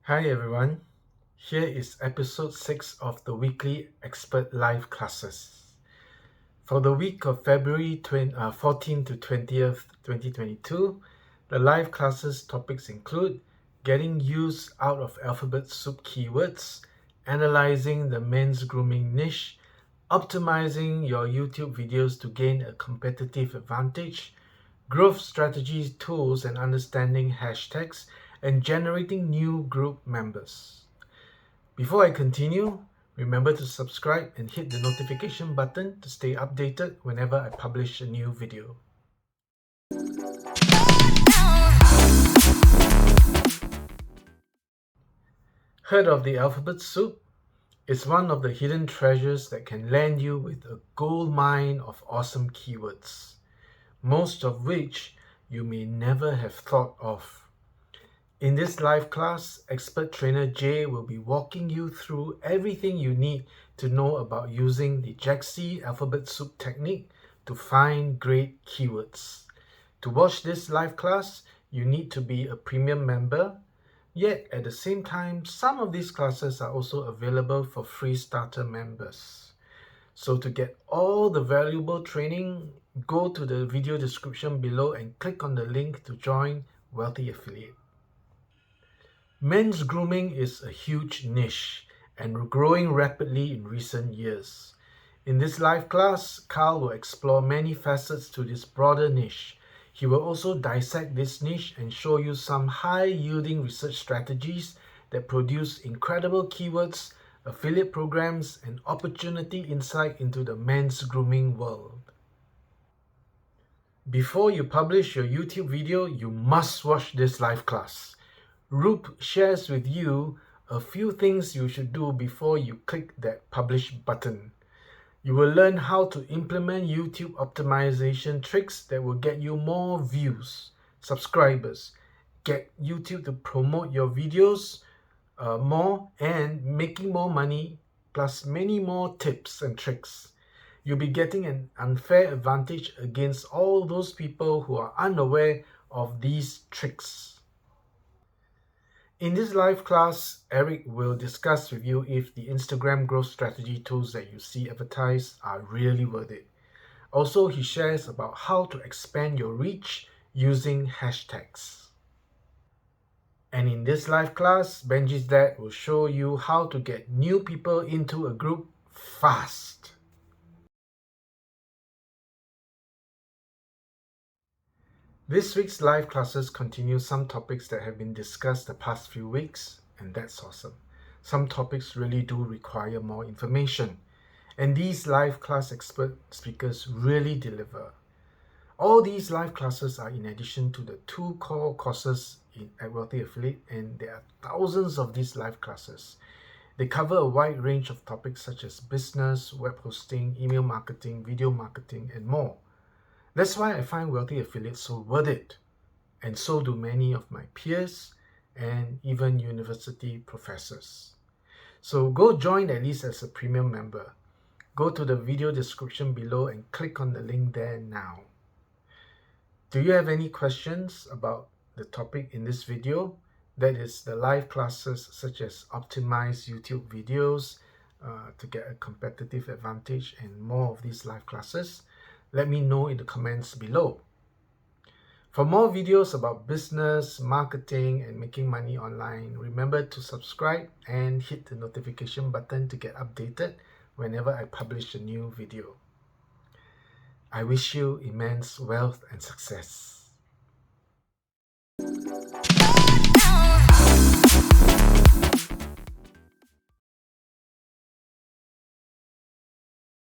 Hi everyone, here is episode 6 of the weekly expert live classes. For the week of February 14 to 20th, 2022, the live classes topics include getting use out of alphabet soup keywords, analyzing the men's grooming niche, optimizing your YouTube videos to gain a competitive advantage, growth strategies, tools, and understanding hashtags, and generating new group members. Before I continue, remember to subscribe and hit the notification button to stay updated whenever I publish a new video. Heard of the alphabet soup? It's one of the hidden treasures that can land you with a gold mine of awesome keywords, most of which you may never have thought of. In this live class, expert trainer Jay will be walking you through everything you need to know about using the Jaxi alphabet soup technique to find great keywords. To watch this live class, you need to be a premium member, yet at the same time, some of these classes are also available for free starter members. So to get all the valuable training, go to the video description below and click on the link to join Wealthy Affiliate. Men's grooming is a huge niche and growing rapidly in recent years. In this live class, Carl will explore many facets to this broader niche. He will also dissect this niche and show you some high-yielding research strategies that produce incredible keywords, affiliate programs, and opportunity insight into the men's grooming world. Before you publish your YouTube video, you must watch this live class. Roop shares with you a few things you should do before you click that publish button. You will learn how to implement YouTube optimization tricks that will get you more views, subscribers, get YouTube to promote your videos more, and making more money, plus many more tips and tricks. You'll be getting an unfair advantage against all those people who are unaware of these tricks. In this live class, Eric will discuss with you if the Instagram growth strategy tools that you see advertised are really worth it. Also, he shares about how to expand your reach using hashtags. And in this live class, Benji's dad will show you how to get new people into a group fast. This week's live classes continue some topics that have been discussed the past few weeks, and that's awesome. Some topics really do require more information, and these live class expert speakers really deliver. All these live classes are in addition to the 2 core courses at Wealthy Affiliate, and there are thousands of these live classes. They cover a wide range of topics such as business, web hosting, email marketing, video marketing, and more. That's why I find Wealthy Affiliate so worth it, and so do many of my peers and even university professors. So go join at least as a premium member. Go to the video description below and click on the link there now. Do you have any questions about the topic in this video? That is the live classes such as optimize YouTube videos to get a competitive advantage and more of these live classes. Let me know in the comments below. For more videos about business, marketing, and making money online, remember to subscribe and hit the notification button to get updated whenever I publish a new video. I wish you immense wealth and success.